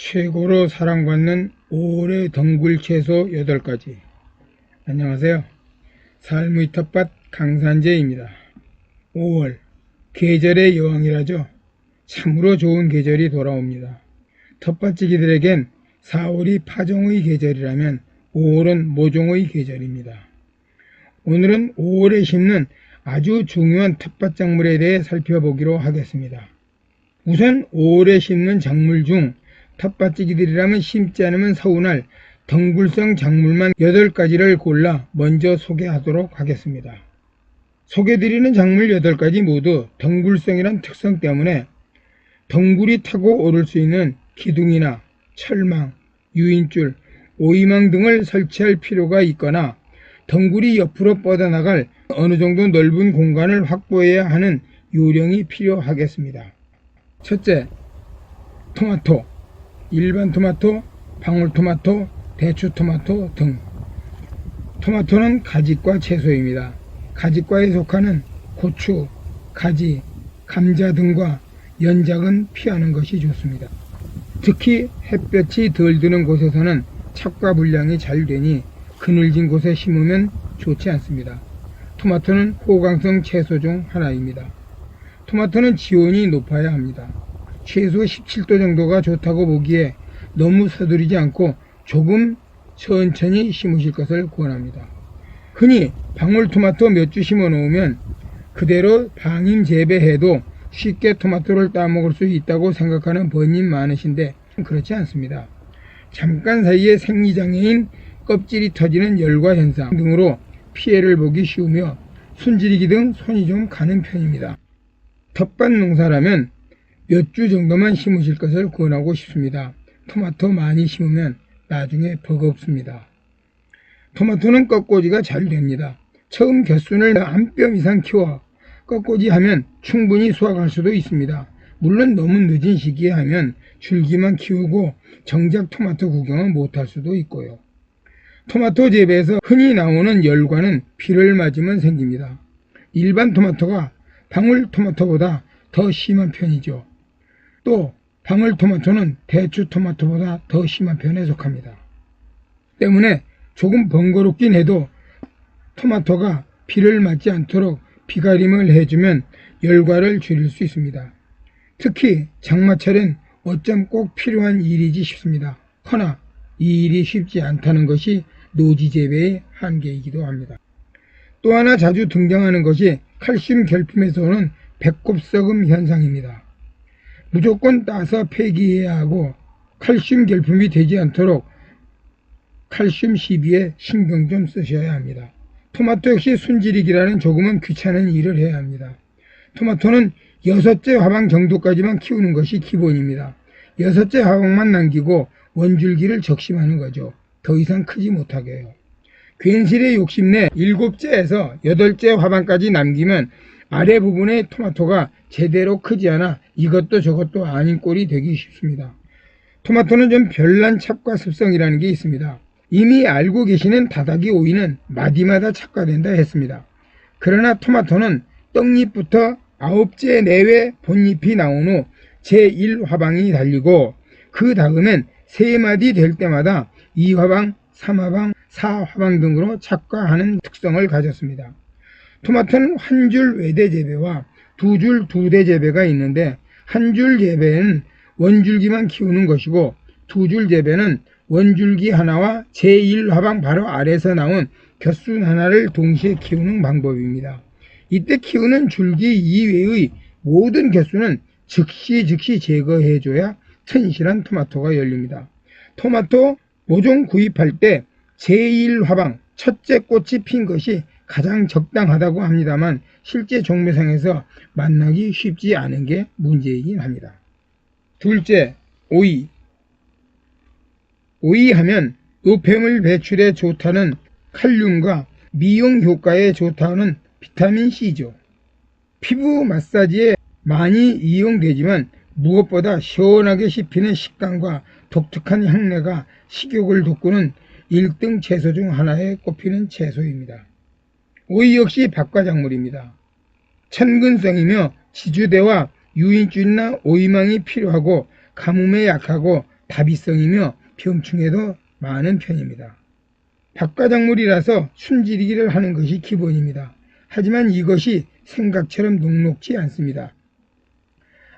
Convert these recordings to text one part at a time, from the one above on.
최고로 사랑받는 5월의 덩굴 채소 8가지. 안녕하세요. 삶의 텃밭 강산재입니다. 5월, 계절의 여왕이라죠. 참으로 좋은 계절이 돌아옵니다. 텃밭지기들에겐 4월이 파종의 계절이라면 5월은 모종의 계절입니다. 오늘은 5월에 심는 아주 중요한 텃밭 작물에 대해 살펴보기로 하겠습니다. 우선 5월에 심는 작물 중 텃밭지기들이라면 심지 않으면 서운할 덩굴성 작물만 8가지를 골라 먼저 소개하도록 하겠습니다. 소개드리는 작물 8가지 모두 덩굴성이란 특성 때문에 덩굴이 타고 오를 수 있는 기둥이나 철망, 유인줄, 오이망 등을 설치할 필요가 있거나 덩굴이 옆으로 뻗어나갈 어느 정도 넓은 공간을 확보해야 하는 요령이 필요하겠습니다. 첫째, 토마토, 일반 토마토, 방울토마토, 대추토마토 등. 토마토는 가지과 채소입니다. 가지과에 속하는 고추, 가지, 감자 등과 연작은 피하는 것이 좋습니다. 특히 햇볕이 덜 드는 곳에서는 착과 분량이 잘 되니 그늘진 곳에 심으면 좋지 않습니다. 토마토는 호강성 채소 중 하나입니다. 토마토는 지온이 높아야 합니다. 최소 17도 정도가 좋다고 보기에 너무 서두르지 않고 조금 천천히 심으실 것을 권합니다. 흔히 방울토마토 몇 주 심어 놓으면 그대로 방임 재배해도 쉽게 토마토를 따먹을 수 있다고 생각하는 번님 많으신데 그렇지 않습니다. 잠깐 사이에 생리장애인 껍질이 터지는 열과 현상 등으로 피해를 보기 쉬우며 순지리기 등 손이 좀 가는 편입니다. 텃밭 농사라면 몇 주 정도만 심으실 것을 권하고 싶습니다. 토마토 많이 심으면 나중에 버겁습니다. 토마토는 꺾꽂이가 잘 됩니다. 처음 곁순을 한 뼘 이상 키워 꺾꽂이 하면 충분히 수확할 수도 있습니다. 물론 너무 늦은 시기에 하면 줄기만 키우고 정작 토마토 구경은 못할 수도 있고요. 토마토 재배에서 흔히 나오는 열과는 비를 맞으면 생깁니다. 일반 토마토가 방울토마토보다 더 심한 편이죠. 또 방울토마토는 대추토마토보다 더 심한 편에 속합니다. 때문에 조금 번거롭긴 해도 토마토가 비를 맞지 않도록 비가림을 해주면 열과를 줄일 수 있습니다. 특히 장마철엔 어쩜 꼭 필요한 일이지 싶습니다. 허나 이 일이 쉽지 않다는 것이 노지 재배의 한계이기도 합니다. 또 하나 자주 등장하는 것이 칼슘 결핍에서 오는 배꼽썩음 현상입니다. 무조건 따서 폐기해야 하고 칼슘 결핍이 되지 않도록 칼슘 시비에 신경 좀 쓰셔야 합니다. 토마토 역시 순지리기라는 조금은 귀찮은 일을 해야 합니다. 토마토는 6째 화방 정도까지만 키우는 것이 기본입니다. 6째 화방만 남기고 원줄기를 적심하는 거죠. 더 이상 크지 못하게 해요. 괜시레 욕심내 7째에서 8째 화방까지 남기면 아래 부분의 토마토가 제대로 크지 않아 이것도 저것도 아닌 꼴이 되기 쉽습니다. 토마토는 좀 별난 찹과 습성이라는 게 있습니다. 이미 알고 계시는 다닥이 오이는 마디마다 찹과된다 했습니다. 그러나 토마토는 떡잎부터 9째 내외 본잎이 나온 후 제1화방이 달리고 그 다음엔 3마디 될 때마다 2화방, 3화방, 4화방 등으로 찹과하는 특성을 가졌습니다. 토마토는 한 줄 외대 재배와 두 줄 두대 재배가 있는데 한 줄 재배는 원줄기만 키우는 것이고 두 줄 재배는 원줄기 하나와 제1화방 바로 아래서 나온 곁순 하나를 동시에 키우는 방법입니다. 이때 키우는 줄기 이외의 모든 곁순은 즉시 제거해줘야 튼실한 토마토가 열립니다. 토마토 모종 구입할 때 제1화방 첫째 꽃이 핀 것이 가장 적당하다고 합니다만 실제 종묘상에서 만나기 쉽지 않은 게 문제이긴 합니다. 둘째, 오이. 오이 하면 노폐물 배출에 좋다는 칼륨과 미용 효과에 좋다는 비타민C죠. 피부 마사지에 많이 이용되지만 무엇보다 시원하게 씹히는 식감과 독특한 향내가 식욕을 돋구는 1등 채소 중 하나에 꼽히는 채소입니다. 오이 역시 박과작물입니다. 천근성이며 지주대와 유인줄이나 오이망이 필요하고 가뭄에 약하고 다비성이며 병충해도 많은 편입니다. 박과작물이라서 순지리기를 하는 것이 기본입니다. 하지만 이것이 생각처럼 녹록지 않습니다.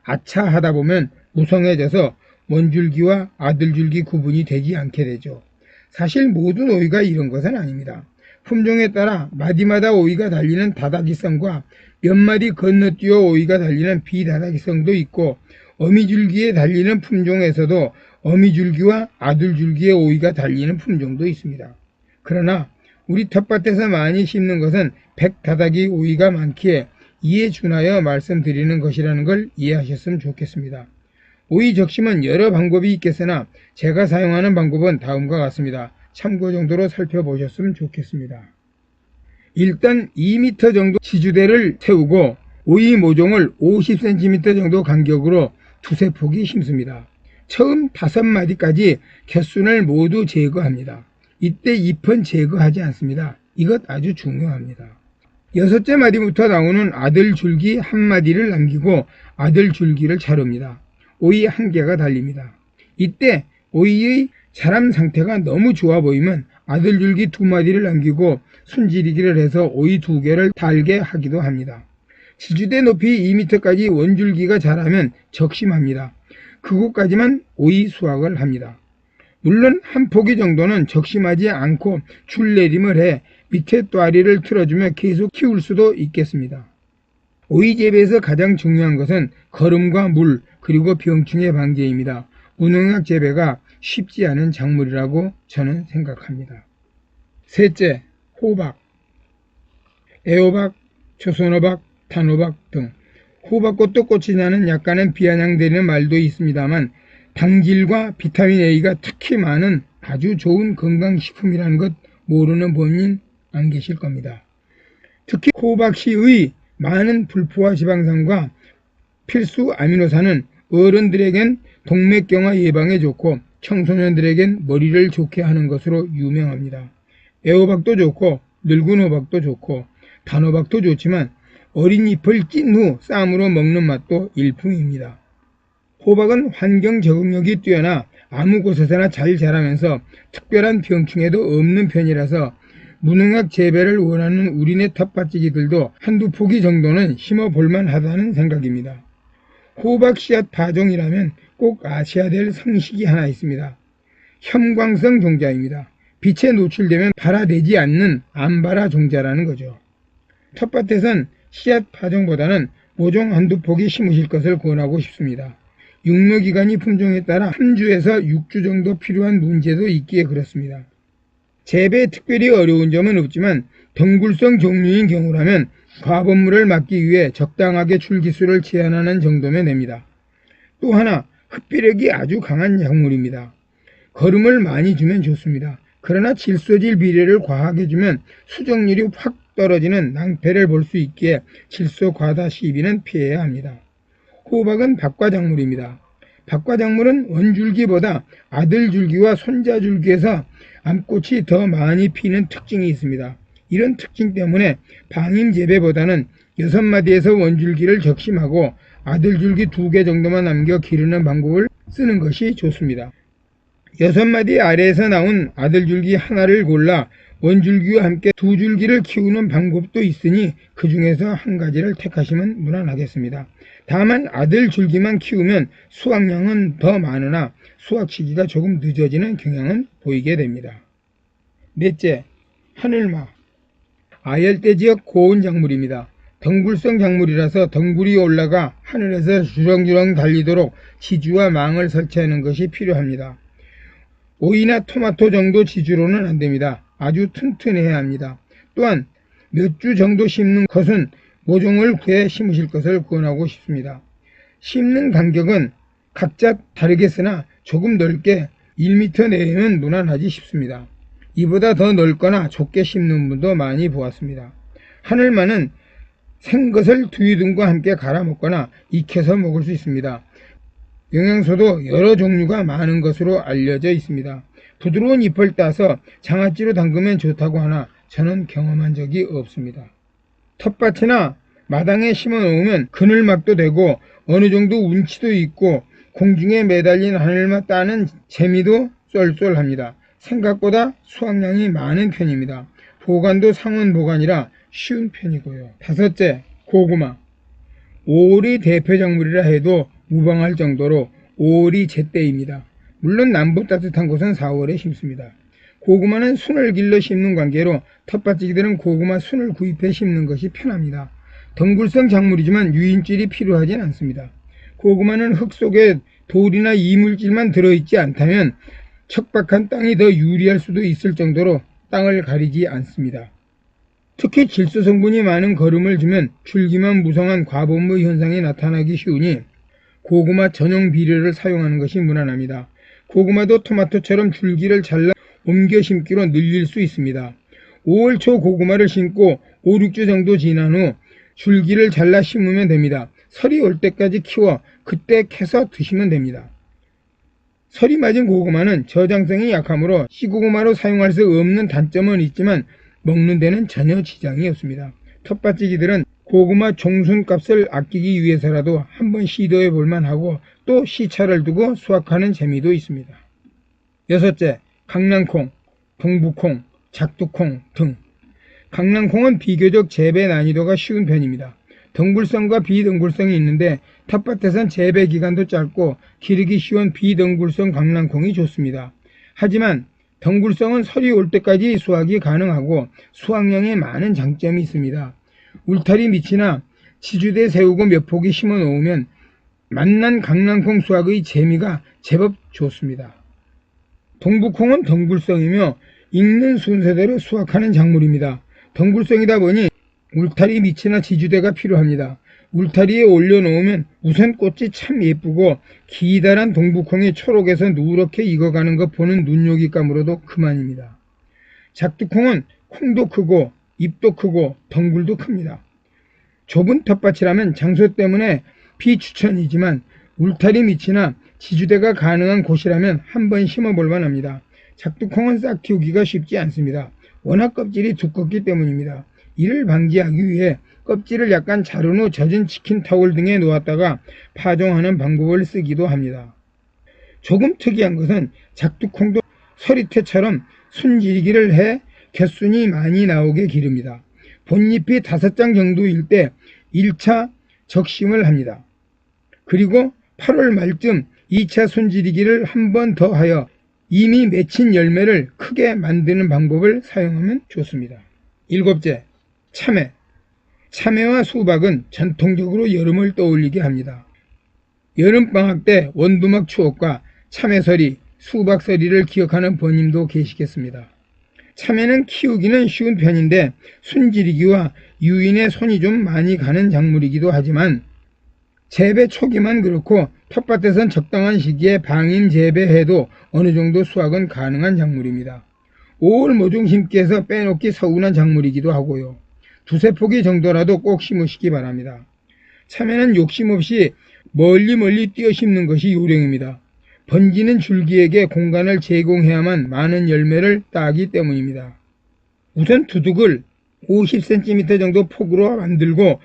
아차하다 보면 무성해져서 먼줄기와 아들줄기 구분이 되지 않게 되죠. 사실 모든 오이가 이런 것은 아닙니다. 품종에 따라 마디마다 오이가 달리는 다다기성과 몇 마디 건너뛰어 오이가 달리는 비다다기성도 있고, 어미줄기에 달리는 품종에서도 어미줄기와 아들줄기의 오이가 달리는 품종도 있습니다. 그러나 우리 텃밭에서 많이 심는 것은 백다다기 오이가 많기에 이에 준하여 말씀드리는 것이라는 걸 이해하셨으면 좋겠습니다. 오이 적심은 여러 방법이 있겠으나 제가 사용하는 방법은 다음과 같습니다. 참고 정도로 살펴보셨으면 좋겠습니다. 일단 2m 정도 지주대를 세우고 오이 모종을 50cm 정도 간격으로 두세 포기 심습니다. 처음 5마디까지 곁순을 모두 제거합니다. 이때 잎은 제거하지 않습니다. 이것 아주 중요합니다. 6째 마디부터 나오는 아들 줄기 1마디를 남기고 아들 줄기를 자릅니다. 오이 1개가 달립니다. 이때 오이의 자람 상태가 너무 좋아 보이면 아들 줄기 2마디를 남기고 순지리기를 해서 오이 2개를 달게 하기도 합니다. 지주대 높이 2m까지 원줄기가 자라면 적심합니다. 그곳까지만 오이 수확을 합니다. 물론 한 포기 정도는 적심하지 않고 줄내림을 해 밑에 또아리를 틀어주며 계속 키울 수도 있겠습니다. 오이 재배에서 가장 중요한 것은 거름과 물 그리고 병충해 방제입니다. 무농약 재배가 쉽지 않은 작물이라고 저는 생각합니다. 셋째, 호박. 애호박, 조선호박, 단호박 등 호박꽃도 꽃이 나는 약간은 비아냥대는 말도 있습니다만 당질과 비타민 A가 특히 많은 아주 좋은 건강식품이라는 것 모르는 본인 안 계실 겁니다. 특히 호박씨의 많은 불포화 지방산과 필수 아미노산은 어른들에겐 동맥경화 예방에 좋고 청소년들에겐 머리를 좋게 하는 것으로 유명합니다. 애호박도 좋고 늙은 호박도 좋고 단호박도 좋지만 어린 잎을 찐 후 쌈으로 먹는 맛도 일품입니다. 호박은 환경 적응력이 뛰어나 아무 곳에서나 잘 자라면서 특별한 병충해도 없는 편이라서 무농약 재배를 원하는 우리네 텃밭지기들도 한두 포기 정도는 심어볼만 하다는 생각입니다. 호박 씨앗 파종이라면 꼭 아셔야 될 상식이 하나 있습니다. 혐광성 종자입니다. 빛에 노출되면 발화되지 않는 암발화 종자라는 거죠. 텃밭에선 씨앗 파종보다는 모종 한두 포기 심으실 것을 권하고 싶습니다. 육묘기간이 품종에 따라 3주에서 6주 정도 필요한 문제도 있기에 그렇습니다. 재배에 특별히 어려운 점은 없지만 덩굴성 종류인 경우라면 과분물을 막기 위해 적당하게 줄기수를 제한하는 정도면 됩니다. 또 하나 흡비력이 아주 강한 작물입니다. 거름을 많이 주면 좋습니다. 그러나 질소질 비례를 과하게 주면 수정률이 확 떨어지는 낭패를 볼 수 있기에 질소 과다 시비는 피해야 합니다. 호박은 박과작물입니다. 박과작물은 원줄기보다 아들줄기와 손자줄기에서 암꽃이 더 많이 피는 특징이 있습니다. 이런 특징 때문에 방임재배보다는 6마디에서 원줄기를 적심하고 아들줄기 2개 정도만 남겨 기르는 방법을 쓰는 것이 좋습니다. 6마디 아래에서 나온 아들줄기 하나를 골라 원줄기와 함께 2줄기를 키우는 방법도 있으니 그 중에서 한 가지를 택하시면 무난하겠습니다. 다만 아들줄기만 키우면 수확량은 더 많으나 수확 시기가 조금 늦어지는 경향은 보이게 됩니다. 넷째, 하늘마. 아열대 지역 고온 작물입니다. 덩굴성 작물이라서 덩굴이 올라가 하늘에서 주렁주렁 달리도록 지주와 망을 설치하는 것이 필요합니다. 오이나 토마토 정도 지주로는 안됩니다. 아주 튼튼해야 합니다. 또한 몇 주 정도 심는 것은 모종을 구해 심으실 것을 권하고 싶습니다. 심는 간격은 각자 다르겠으나 조금 넓게 1m 내외면 무난하지 싶습니다. 이보다 더 넓거나 좁게 심는 분도 많이 보았습니다. 하늘마는 생것을 두유등과 함께 갈아 먹거나 익혀서 먹을 수 있습니다. 영양소도 여러 종류가 많은 것으로 알려져 있습니다. 부드러운 잎을 따서 장아찌로 담그면 좋다고 하나 저는 경험한 적이 없습니다. 텃밭이나 마당에 심어 놓으면 그늘막도 되고 어느 정도 운치도 있고 공중에 매달린 하늘만 따는 재미도 쏠쏠합니다. 생각보다 수확량이 많은 편입니다. 보관도 상온 보관이라 쉬운 편이고요. 다섯째, 고구마. 5월이 대표 작물이라 해도 무방할 정도로 5월이 제때입니다. 물론 남부 따뜻한 곳은 4월에 심습니다. 고구마는 순을 길러 심는 관계로 텃밭지기들은 고구마 순을 구입해 심는 것이 편합니다. 덩굴성 작물이지만 유인줄이 필요하진 않습니다. 고구마는 흙 속에 돌이나 이물질만 들어있지 않다면 척박한 땅이 더 유리할 수도 있을 정도로 땅을 가리지 않습니다. 특히 질소 성분이 많은 거름을 주면 줄기만 무성한 과본무 현상이 나타나기 쉬우니 고구마 전용 비료를 사용하는 것이 무난합니다. 고구마도 토마토처럼 줄기를 잘라 옮겨 심기로 늘릴 수 있습니다. 5월 초 고구마를 심고 5, 6주 정도 지난 후 줄기를 잘라 심으면 됩니다. 설이 올 때까지 키워 그때 캐서 드시면 됩니다. 설이 맞은 고구마는 저장성이 약하므로 씨고구마로 사용할 수 없는 단점은 있지만 먹는 데는 전혀 지장이 없습니다. 텃밭지기들은 고구마 종순값을 아끼기 위해서라도 한번 시도해 볼만 하고 또 시차를 두고 수확하는 재미도 있습니다. 여섯째, 강낭콩, 동부콩, 작두콩 등. 강낭콩은 비교적 재배 난이도가 쉬운 편입니다. 덩굴성과 비덩굴성이 있는데 텃밭에선 재배 기간도 짧고 기르기 쉬운 비덩굴성 강낭콩이 좋습니다. 하지만 덩굴성은 설이 올 때까지 수확이 가능하고 수확량에 많은 장점이 있습니다. 울타리 밑이나 지주대 세우고 몇 포기 심어 놓으면 만난 강낭콩 수확의 재미가 제법 좋습니다. 동부콩은 덩굴성이며 익는 순서대로 수확하는 작물입니다. 덩굴성이다 보니 울타리 밑이나 지주대가 필요합니다. 울타리에 올려놓으면 우선 꽃이 참 예쁘고 기다란 동부콩이 초록에서 누렇게 익어가는 것 보는 눈요깃감으로도 그만입니다. 작두콩은 콩도 크고 잎도 크고 덩굴도 큽니다. 좁은 텃밭이라면 장소 때문에 비추천이지만 울타리 밑이나 지주대가 가능한 곳이라면 한번 심어볼 만합니다. 작두콩은 싹 틔우기가 쉽지 않습니다. 워낙 껍질이 두껍기 때문입니다. 이를 방지하기 위해 껍질을 약간 자른 후 젖은 치킨 타올 등에 놓았다가 파종하는 방법을 쓰기도 합니다. 조금 특이한 것은 작두콩도 서리태처럼 순지리기를 해 곁순이 많이 나오게 기릅니다. 본잎이 5장 정도일 때 1차 적심을 합니다. 그리고 8월 말쯤 2차 순지리기를 한 번 더 하여 이미 맺힌 열매를 크게 만드는 방법을 사용하면 좋습니다. 일곱째, 참외. 참외와 수박은 전통적으로 여름을 떠올리게 합니다. 여름방학 때 원두막 추억과 참외서리, 수박서리를 기억하는 번님도 계시겠습니다. 참외는 키우기는 쉬운 편인데 순지리기와 유인에 손이 좀 많이 가는 작물이기도 하지만 재배 초기만 그렇고 텃밭에선 적당한 시기에 방인 재배해도 어느 정도 수확은 가능한 작물입니다. 5월 모종 심기에서 빼놓기 서운한 작물이기도 하고요. 2-3 포기 정도라도 꼭 심으시기 바랍니다. 참외는 욕심 없이 멀리 뛰어 심는 것이 요령입니다. 번지는 줄기에게 공간을 제공해야만 많은 열매를 따기 때문입니다. 우선 두둑을 50cm 정도 폭으로 만들고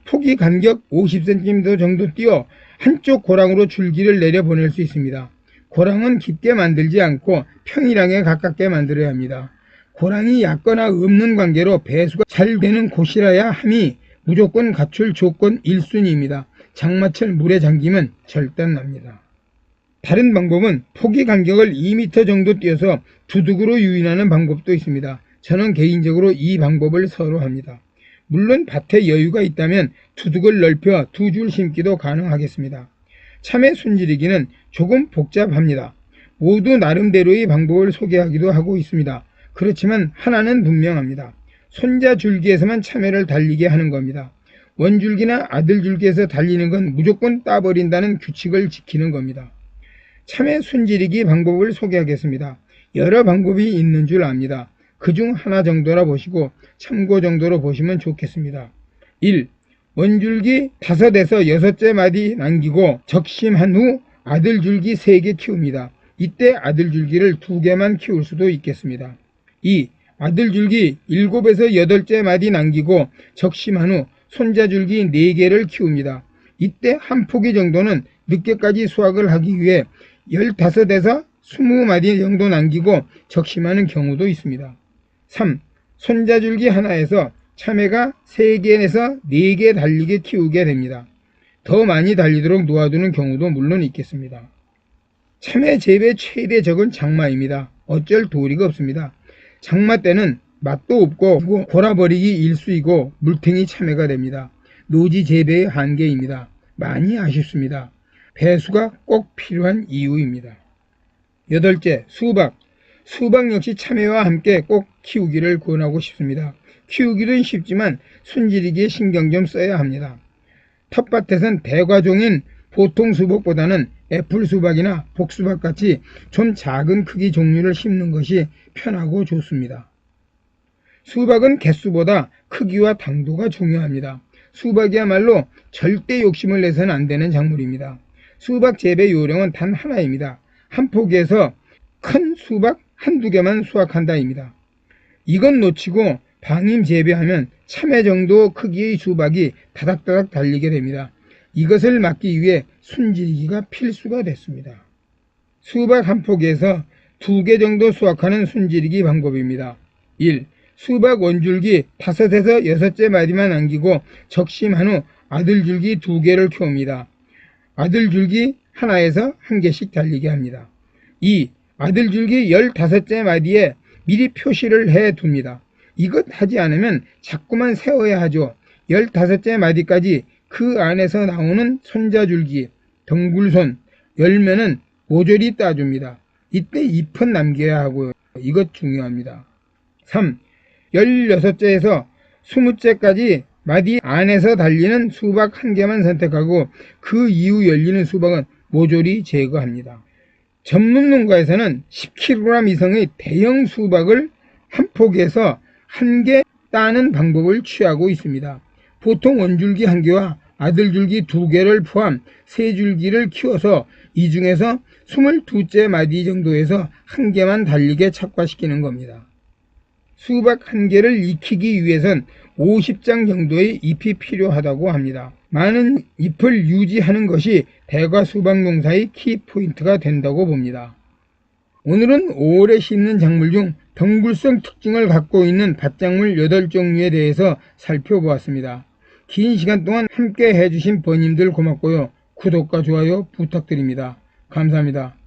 폭이 간격 50cm 정도 띄어 한쪽 고랑으로 줄기를 내려보낼 수 있습니다. 고랑은 깊게 만들지 않고 평일항에 가깝게 만들어야 합니다. 고랑이 얕거나 없는 관계로 배수가 잘 되는 곳이라야 함이 무조건 갖출 조건 1순위입니다. 장마철 물에 잠기면 절단납니다. 다른 방법은 폭이 간격을 2m 정도 띄어서 두둑으로 유인하는 방법도 있습니다. 저는 개인적으로 이 방법을 선호합니다. 물론 밭에 여유가 있다면 두둑을 넓혀 2줄 심기도 가능하겠습니다. 참외 순지리기는 조금 복잡합니다. 모두 나름대로의 방법을 소개하기도 하고 있습니다. 그렇지만 하나는 분명합니다. 손자 줄기에서만 참외를 달리게 하는 겁니다. 원줄기나 아들 줄기에서 달리는 건 무조건 따버린다는 규칙을 지키는 겁니다. 참외 순지리기 방법을 소개하겠습니다. 여러 방법이 있는 줄 압니다. 그중 하나 정도라 보시고 참고 정도로 보시면 좋겠습니다. 1. 원줄기 5에서 6째 마디 남기고 적심한 후 아들 줄기 3개 키웁니다. 이때 아들 줄기를 2개만 키울 수도 있겠습니다. 2. 아들 줄기 7에서 8째 마디 남기고 적심한 후 손자 줄기 4개를 키웁니다. 이때 한 포기 정도는 늦게까지 수확을 하기 위해 15에서 20마디 정도 남기고 적심하는 경우도 있습니다. 3. 손자줄기 하나에서 참외가 3개에서 4개 달리게 키우게 됩니다. 더 많이 달리도록 놓아두는 경우도 물론 있겠습니다. 참외 재배 최대 적은 장마입니다. 어쩔 도리가 없습니다. 장마 때는 맛도 없고 골아버리기 일수이고 물탱이 참외가 됩니다. 노지 재배의 한계입니다. 많이 아쉽습니다. 배수가 꼭 필요한 이유입니다. 8째, 수박. 수박 역시 참외와 함께 꼭 키우기를 권하고 싶습니다. 키우기는 쉽지만 순지리기에 신경 좀 써야 합니다. 텃밭에선 대과종인 보통 수박보다는 애플 수박이나 복수박 같이 좀 작은 크기 종류를 심는 것이 편하고 좋습니다. 수박은 개수보다 크기와 당도가 중요합니다. 수박이야말로 절대 욕심을 내서는 안 되는 작물입니다. 수박 재배 요령은 단 하나입니다. 한 포기에서 큰 수박 한두 개만 수확한다입니다. 이건 놓치고 방임 재배하면 참외 정도 크기의 수박이 다닥다닥 달리게 됩니다. 이것을 막기 위해 순지리기가 필수가 됐습니다. 수박 한 포기에서 2개 정도 수확하는 순지리기 방법입니다. 1. 수박 원줄기 5에서 6째 마디만 남기고 적심한 후 아들줄기 2개를 키웁니다. 아들줄기 하나에서 1개씩 달리게 합니다. 2. 아들줄기 15째 마디에 미리 표시를 해 둡니다. 이것 하지 않으면 자꾸만 세워야 하죠. 15째 마디까지 그 안에서 나오는 손자줄기, 덩굴손, 열매는 모조리 따줍니다. 이때 잎은 남겨야 하고요. 이것 중요합니다. 3. 16째에서 20째까지 마디 안에서 달리는 수박 1개만 선택하고 그 이후 열리는 수박은 모조리 제거합니다. 전문 농가에서는 10kg 이상의 대형 수박을 한 포기에서 1개 따는 방법을 취하고 있습니다. 보통 원줄기 1개와 아들줄기 2개를 포함 3줄기를 키워서 이 중에서 22째 마디 정도에서 1개만 달리게 착과시키는 겁니다. 수박 1개를 익히기 위해선 50장 정도의 잎이 필요하다고 합니다. 많은 잎을 유지하는 것이 대과 수박 농사의 키포인트가 된다고 봅니다. 오늘은 5월에 심는 작물 중 덩굴성 특징을 갖고 있는 밭작물 8종류에 대해서 살펴보았습니다. 긴 시간 동안 함께 해주신 번님들 고맙고요. 구독과 좋아요 부탁드립니다. 감사합니다.